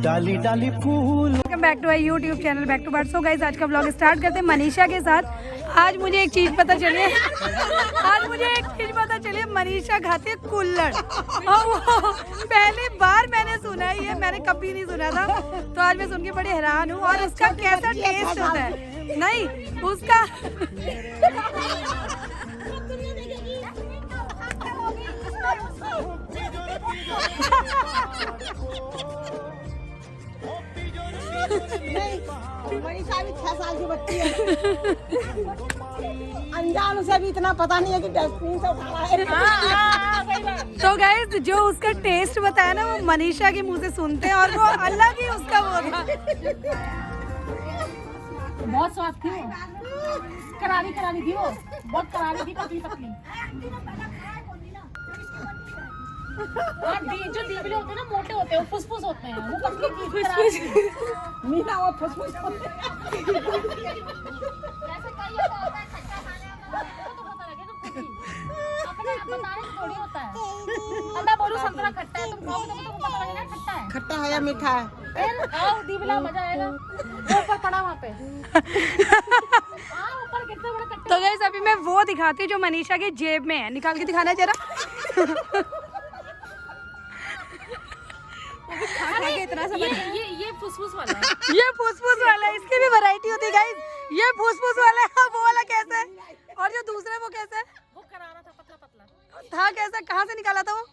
डाली डाली फूल। Welcome back to my YouTube channel back to bar. So guys आज का व्लॉग स्टार्ट करते हैं मनीषा के साथ। आज मुझे एक चीज़ पता चली है, मनीषा खाती है कुल्हड़ और वो पहली बार मैंने सुना ही है, मैंने कभी नहीं सुना था। तो आज मैं सुन के बड़ी हैरान हूँ। और उसका कैसा टेस्ट होता है, नहीं उसका मनीषा भी 6 साल की बच्ची है, अनजान उसे भी इतना पता नहीं है कि डस्टबिन से उठा रहा है। तो गाइस जो उसका टेस्ट बताया ना वो मनीषा के मुंह से सुनते हैं और वो अलग ही उसका वो था। बहुत स्वाद थी वो, करारी थी वो, बहुत करारी थी, पतली पतली। जो दीपले होते हैं ना मोटे होते हैं, वो फुसफुस होते हैं, वो पतली थी। मीना वो फुसफुस होते हैं। थोड़ी होता है। अब मैं बोलूं संतरा खट्टा है, तुम खाओगे तो तुमको पता लगेगा खट्टा है। खट्टा है या मीठा है? आओ दीपला, मजा आएगा। वो ऊपर पड़ा वहाँ पे। ऊपर कितने बड़े खट्टे। तो गाइस अभी मैं वो दिखाती हूँ जो मनीषा की जेब में है, निकाल के दिखाना जरा। ये फुसफुस वाला है। ये फुसफुस वाला है, इसकी भी वैरायटी होती है गाइस। ये फुसफुस वाला है, वो वाला कैसा है और जो दूसरा वो कैसा है? वो करारा था, पतला पतला था कैसा, कहाँ से निकाला था वो?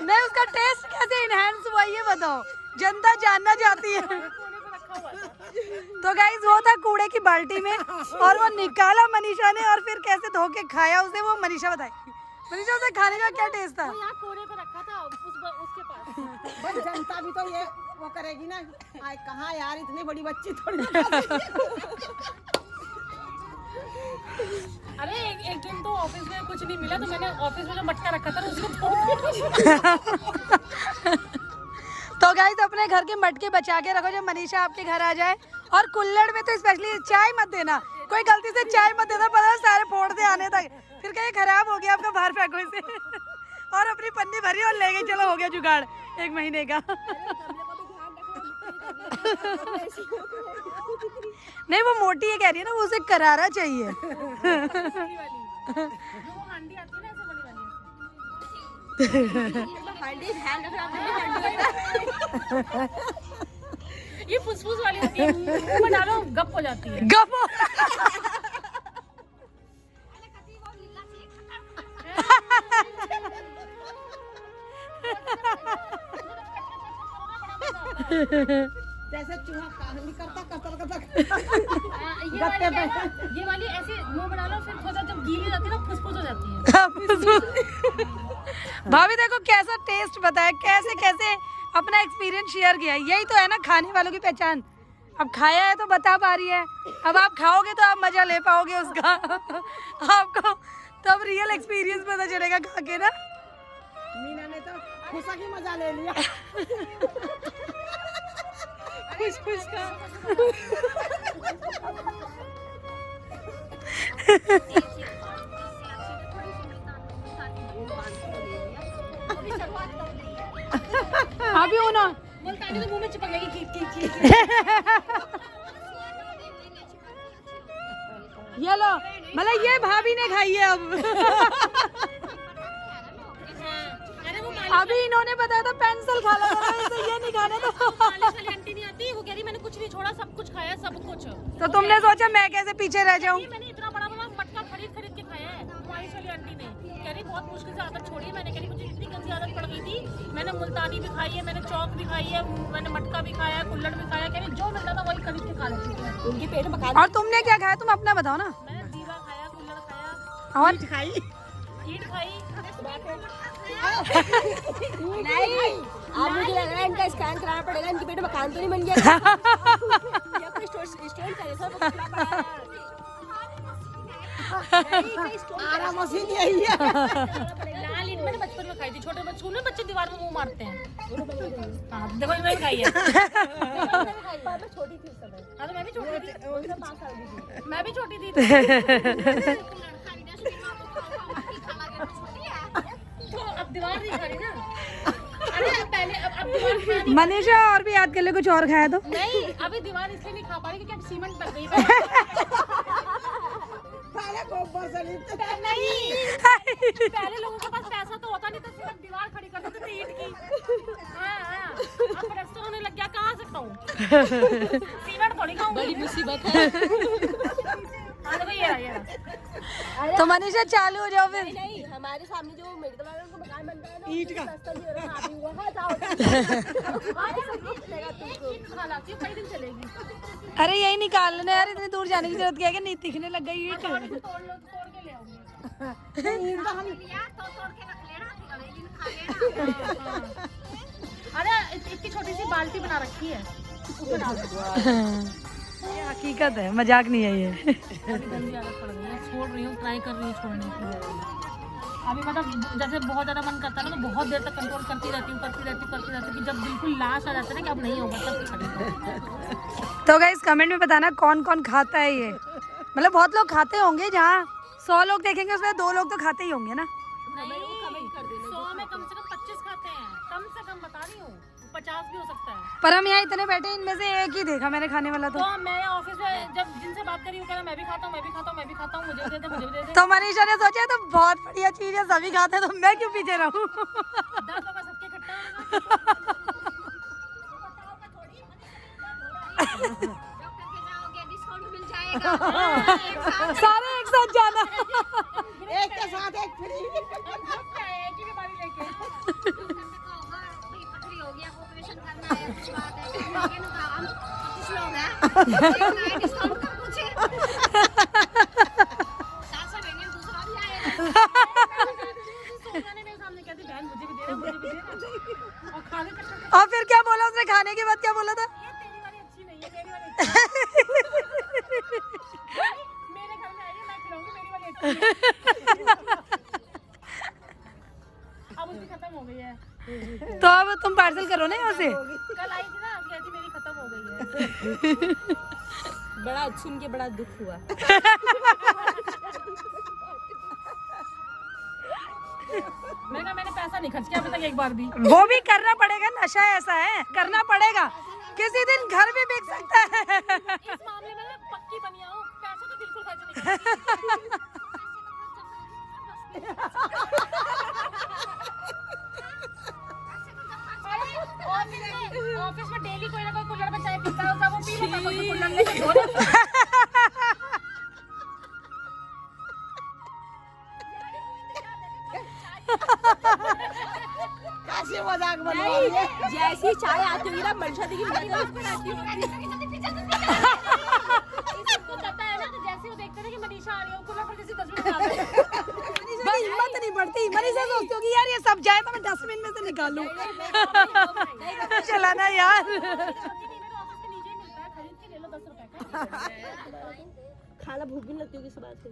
नहीं उसका टेस्ट कैसे इनहेंस हुआ ये बताओ, जनता जानना चाहती है। तो गाइस वो था कूड़े की बाल्टी में और वो निकाला मनीषा ने और फिर कैसे धो के खाया उसे वो मनीषा बताएगी। मनीषा उसे खाने का क्या टेस्ट था? यहाँ कोने पे रखा था उसके पास। बस जनता भी तो ये वो करेगी ना, आए कहाँ यार इतनी बड़ी बच्ची थोड़ी। अरे एक दिन तो ऑफिस में कुछ नहीं मिला तो मैंने ऑफिस में जो मटका रखा था उसको तोड़। तो गाइस अपने घर के मटके बचा के रखो जब मनीषा आपके घर आ जाए। और कुल्हड़ में तो स्पेशली चाय मत देना, कोई गलती से चाय मत देना, पता है सारे फोड़ते आने तक, फिर कहीं खराब हो गया आपका बाहर फेंको इसे। और अपनी पन्नी भरी और ले गई, चलो हो गया जुगाड़ 1 महीने का। नहीं वो मोटी है कह रही है ना, वो उसे करारा चाहिए। ये फुसफुस वाली होती है, मुंह में डालो गप हो जाती है। गप जैसे चूहा कहानी करता कतर ये वाली ऐसे मुंह में डालो, फिर थोड़ा जब गीली जाती है ना फुसफुस हो जाती है। भाभी देखो कैसा टेस्ट बताया, कैसे कैसे अपना एक्सपीरियंस शेयर किया। यही तो है ना खाने वालों की पहचान। अब खाया है तो बता पा रही है, अब आप खाओगे तो आप मजा ले पाओगे उसका। आपको तब रियल एक्सपीरियंस पता चलेगा खा के ना। मीना ने तो खुशा की मजा ले लिया। खुश का अभी हो ना मुल्तानी तो मुंह में चिपक गई की। ये लो, मतलब ये भाभी ने खाई है अब। अभी इन्होंने बताया था पेंसिल खा लो, ये नहीं खाने तो। आंटी नहीं आती, वो कह रही मैंने कुछ नहीं छोड़ा, सब कुछ खाया, सब कुछ। तो तुमने सोचा मैं कैसे पीछे रह जाऊं? मैंने इतना बड़ा मटका खरीद के खाया है। आयुष वाली आंटी ने कह रही बहुत मुश्किल से आदत छोड़ी है। मैंने कह रही मुझे इतनी गंदी आदत पड़ गई थी, मैंने मुल्तानी भी खाई है, मैंने चौक भी खाई है, मैंने मटका भी खाया है, कुल्हड़ भी खाया। कह रही जो मिलता था वही खरीद के खा लेती थी। उनके पेट में खा। और तुमने क्या खाया, तुम अपना बताओ ना। मैंने दीवा खाया, कुल्हड़ खाया और खाई ईट खाई। नहीं, अब मुझे लग रहा है इनका स्कैन कराना पड़ेगा, इनके पेट में कान तो नहीं बन गया। आराम मशीन यही है। लाल ईट मैंने बचपन में खाई थी, छोटे बच्चे दीवार में मुंह मारते हैं। हाँ देखो मैंने खाई है। मैं छोटी थी उस समय। हाँ तो मैं भी छोटी थी, मैं भी छोटी थी। तो अब दीवार नहीं खा रही ना। अरे पहले अब मनीषा और भी याद कर ले, कुछ और खाया तो नहीं अभी दीवार इसलिए नहीं खा पा रही क्योंकि अब सीमेंट लग गई नहीं पहले लोगों के पास पैसा तो होता नहीं तो सिर्फ दीवार खड़ी कर देते थे ईंट की। अब रेस्टोरेंट होने लग गया, कहाँ से खाऊं? सीमेंट थोड़ी खाऊं, बड़ी मुसीबत है। हाँ तो ये रहा। तो मनीषा चालू हो जाओ फिर। नहीं हमारे सामने जो मेडिकल वाले उनका मकान बन रहा है ना, ईंट का। कई दिन चलेगी। अरे यही निकालना यार, इतनी दूर जाने की जरूरत क्या है कि नहीं दिखने लग गई ईंट। तोड़ लो, तोड़ के ले आऊंगी। अरे इतनी छोटी सी बाल्टी बना रखी है, उसमें डाल दो। ये हकीकत है, मजाक नहीं है ये। अभी गंदी आदत पड़ गई है, छोड़ रही हूँ, ट्राई कर रही हूँ छोड़ने की। अभी मतलब जैसे बहुत ज़्यादा मन करता है ना तो बहुत देर तक कंट्रोल करती रहती हूँ कि जब बिल्कुल लाश आ जाता है ना कि अब नहीं होगा तब छोड़। तो गाइस कमेंट में बताना कौन कौन खाता है ये। मतलब बहुत लोग खाते होंगे, जहाँ 100 लोग देखेंगे उसमें 2 लोग तो खाते ही होंगे ना। नहीं 100 में कम से कम 25 खाते हैं, कम से कम बता रही हूँ, 50 भी हो सकता है। पर हम यहाँ इतने बैठे, इनमें से एक ही देखा मैंने खाने वाला। तो मैं ऑफिस में जब जिनसे बात करी वो कह रहा मैं भी खाता हूँ, मुझे भी दे दे, मुझे भी दे दे। तो मनीषा ने सोचा तो बहुत बढ़िया चीज है, सभी खाते हैं तो मैं क्यों पीछे रहूं। 10 होगा सबके इकट्ठा सारे एक साथ जाना। एक के साथ एक फ्री। और फिर क्या बोला उसने, खाने के बाद क्या बोला था? मेरे घर में आइए, मैं खिलाऊंगी, मेरी वाली अच्छी नहीं है। अब उसकी खत्म हो गई है। तो अब तुम पार्सल करो ना यहाँ से। कल आई थी ना, कहती मेरी खत्म हो गई है। बड़ा सुन के बड़ा दुख हुआ। मैंने पैसा नहीं खर्च किया अभी तक एक बार भी। वो भी करना पड़ेगा, नशा ऐसा है, करना पड़ेगा, किसी दिन घर भी बिक सकता है। इस मामले में मैं पक्की बनी हूँ, पैसा तो बिल्कुल खर्च नहीं करती। ऑफिस में डेली कोई ना कोई कुल्हड़ में चाय पीता होगा, वो पी लेता, कोई कुल्हड़ लेके धो लेता। कैसे मजाक बना रही है? जैसी चाय आती होगी ना मनीषा दी की इसको पता है ना, तो जैसे वो देखते थे कि मनीषा आ रही है, कुल्हड़ पर किसी डस्टबिन में डाल दे। भाई हिम्मत नहीं बढ़ती, मनीषा सोचती होगी यार ये सब जाए तो मैं डस्टबिन में से निकाल लूं। चलाना यार। मेरे ऑफिस के नीचे ही मिलता है, खरीद के ले लो 10 रुपए का। खाना भूख भी लगती होगी सुबह से।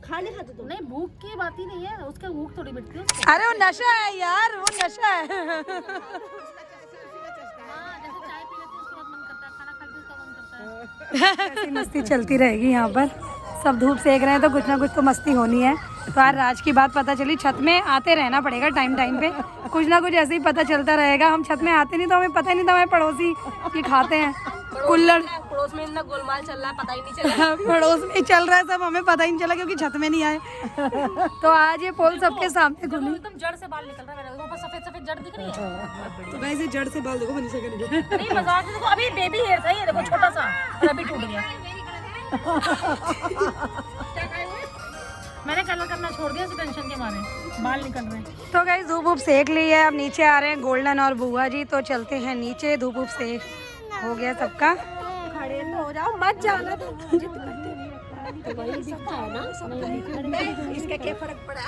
खाने खाते तो नहीं, भूख की बात ही नहीं है, उसका भूख थोड़ी मिटती है। अरे वो नशा है यार, वो नशा है। हाँ, जैसे चाय पी लेते हैं उसके बाद मन करता है, खाना खा के उसका मन करता है। ऐसी मस्ती चलती रहेगी यहाँ पर, सब धूप सेक रहे हैं तो कुछ ना कुछ तो मस्ती होनी है। तो आज राज की बात पता चली, छत में आते रहना पड़ेगा टाइम पे, कुछ ना कुछ ऐसे ही पता चलता रहेगा। हम छत में आते नहीं तो हमें पता ही नहीं था हमारे पड़ोसी ये खाते हैं कुल्हड़। पड़ोस में इतना गोलमाल चल रहा है, पता ही नहीं चला। पड़ोस में चल रहा है सब, हमें पता ही नहीं चला क्योंकि छत में नहीं आए। तो आज ये पोल सबके सामने खुली। एकदम जड़ से बाल निकल रहा है मेरे, ऊपर सफेद जड़ दिख रही है। तो गाइस ये जड़ से बाल देखो मनीषा के लिए। नहीं मजाक में देखो, अभी बेबी हेयर था ये, देखो छोटा सा, और अभी टूट गया। मैंने कलर करना छोड़ दिया टेंशन के मारे, बाल निकल रहे हैं। तो गाइस धूप वूप सेक ली है, अब नीचे आ रहे हैं गोल्डन और बुआ जी, तो चलते हैं नीचे। धूप वूप सेक हो गया सबका, खड़े तो हो जाओ, मत जाना। तो वही दिखता है ना, इसका क्या फर्क पड़ा?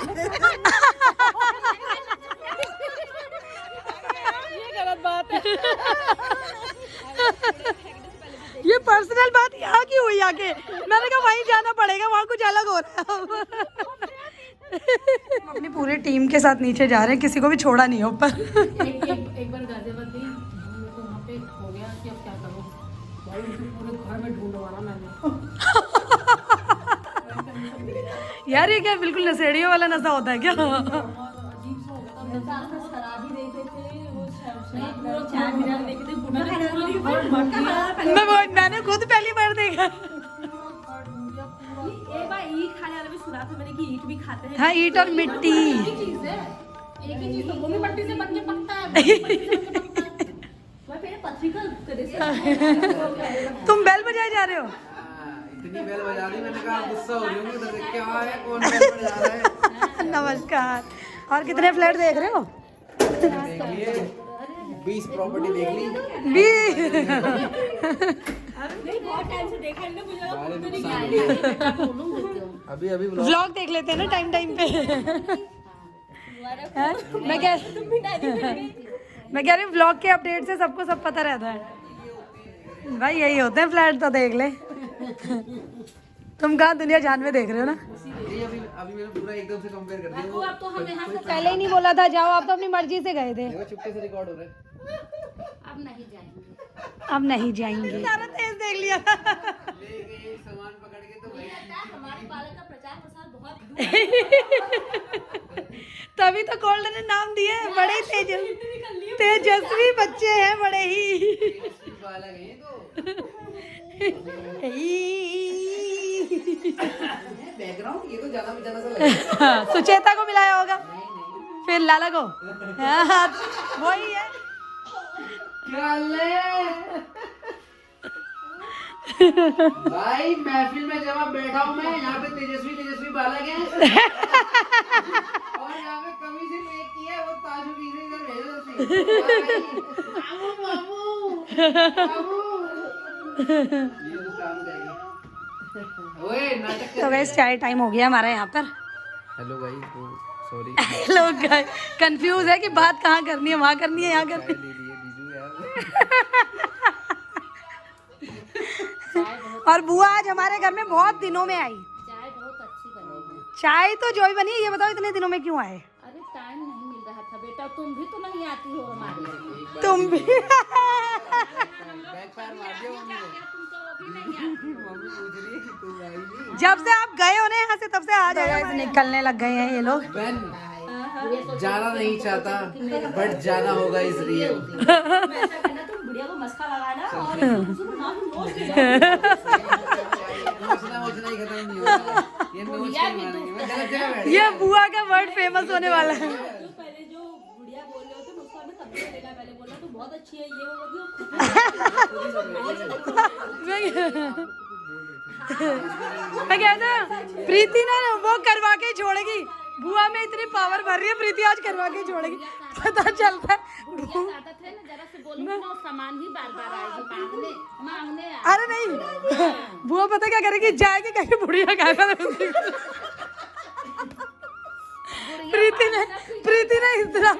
ये गलत बात है। ये पर्सनल बात यहाँ की हुई आके, मैंने कहा वहीं जाना पड़ेगा, वहाँ कुछ अलग हो रहा है। हम अपनी पूरी टीम के साथ नीचे जा रहे हैं, किसी को भी छोड़ा नहीं है ऊपर। एक बार गाजियाबाद गई, तो वहाँ पे हो गया कि अब क्या करूँ, भाई पूरे घर में ढूंढवाना मैंने। यार ये क्या बिल्कुल नशेड़ियों वाला नशा होता है क्या? अजीब सा हो गया था। शराबी देते थे वो मैंने खुद पहली बार देखा। एक बार ईंट खाने वाला भी सुना था मैंने कि ईंट भी खाते हैं। हाँ, ईंट और मिट्टी। एक ही चीज है, वो भी मट्टी से बन के पकता है, वो भी मट्टी से बन के पकता है। मैं पहले पत्रिका करे से तुम बेल बजाए जा रहे हो? इतनी बेल बजा दी, मैंने कहा गुस्सा हो रही होंगी तो क्या है, कौन बेल बजा रहा है। नमस्कार। और कितने फ्लैट देख रहे हो? देख लिए 20 प्रॉपर्टी देख ली। नहीं बहुत टाइम से देखा है ना मुझे सारे खुद नहीं नुकसान किया। अभी अभी ब्लॉग व्लॉग देख लेते हैं ना टाइम टाइम पे। हैं? मैं कह रही हूँ व्लॉग के अपडेट से सबको सब पता रहता है भाई। यही होते हैं फ्लैट, तो देख ले। तुम कहाँ दुनिया जान में देख रहे हो ना। ये अभी अभी मैंने पूरा एकदम से कंपेयर कर दिया। वो अब तो हम यहाँ से पहले ही नहीं बोला था जाओ, आप तो अपनी मर्जी से गए थे। देखो चुपके से रिकॉर्ड हो रहा है। अब नहीं जाएंगे। अब नहीं जाएंगे। सारा तेज देख लिया। ले गए सामान पकड़ के तो भाई हमारे पार्लर का प्रचार प्रसार बहुत दूर तभी तो गोल्डन ने नाम दिए। बड़े तेजस्वी बच्चे हैं, बड़े ही। वाला गए तो बैकग्राउंड ये तो ज्यादा में ज्यादा सा लग रहा है। सुचेता को मिलाया होगा, फिर लाला को। हाँ, वही है। भाई महफिल में जब आप बैठा हूँ मैं, यहाँ पे तेजस्वी बालक है और यहाँ पे कमी से मेक किया है, वो ताजू की से इधर भेजो उसे। मामू ये तो काम करेगी। ओए नाटक तो वैसे चाय टाइम हो गया हमारा यहाँ पर। हेलो गाइस, सॉरी लोग कंफ्यूज है कि बात कहाँ करनी है, वहाँ करनी है, यहाँ करनी ले लिए बीजू यार। है। और बुआ आज हमारे घर में बहुत दिनों में आई। चाय बहुत अच्छी बनेगी। चाय तो जो ही बनी, ये बताओ इतने दिनों में क्यों आए? अरे टाइम नहीं मिल रहा था बेटा, तुम भी तो नहीं आती हो हमारे। तुम भी। बैक फायर मार दिया मम्मी ने। तुम तो अभी नहीं आती। मम्मी पूछ रही है कि तू आई नहीं। जब से आप गए हो ना यहाँ से, तब से आ जाए निकलने लग गए हैं ये लोग। बहन जाना नहीं चाहता बट जाना होगा इसलिए। ऐसा करना, तुम बुढ़िया को मस्का लगाना और उसको नाम नोच के जाओ। नोचना ही खत्म नहीं होगा, ये नोच के मारेंगे। मैं गलत जगह बैठ ये बुआ का वर्ड फेमस होने वाला है। जो पहले जो बुढ़िया बोल रहे होते उसको हमें कब्जे लेना, पहले बोलना तू बहुत अच्छी है, ये मैं कहता प्रीति ना वो करवा के छोड़ेगी। बुआ में इतनी पावर भर रही है, प्रीति आज करवा के छोड़ेगी। पता चलता है बुढ़िया आदत है ना, जरा से बोलूं ना वो सामान ही बार बार आएगी मांगने मांगने अरे नहीं, बुआ पता क्या करेगी, जाएगी कहीं बुढ़िया खाएगा। प्रीति ने इतना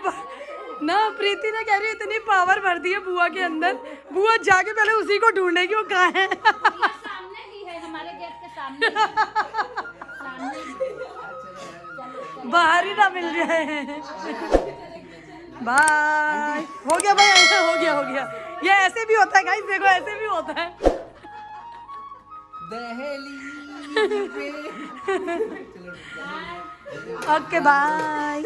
ना, प्रीति ने कह रही इतनी पावर भर दी है बुआ के अंदर, बुआ जाके पहले उसी को ढूंढेगी वो कहाँ है। सामने ही है, हमारे गेट के सामने सामने ही। बाहर ही ना मिल जाए। बाय। हो गया भाई, ऐसा हो गया हो गया। ये ऐसे भी होता है गाइस, देखो ऐसे भी होता है। Delhi okay bye.